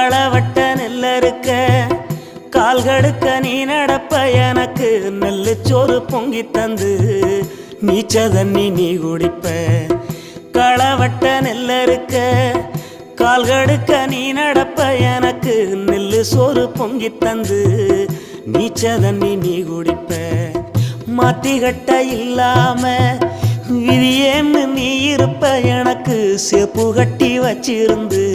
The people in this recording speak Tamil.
களவட்ட நெல்லறுக்க கால் கடுக்க நீ நடப்ப எனக்கு நெல்லு சோறு பொங்கி தந்து நீச்ச தண்ணி நீ குடிப்ப களவட்ட நெல்லறுக்க கால் கடுக்க நீ நடப்ப எனக்கு நெல்லு சோறு பொங்கி தந்து நீச்ச தண்ணி நீ குடிப்ப மாத்தி கட்ட இல்லாம விதியேன்னு நீ இருப்ப எனக்கு சேப்பு கட்டி வச்சிருந்து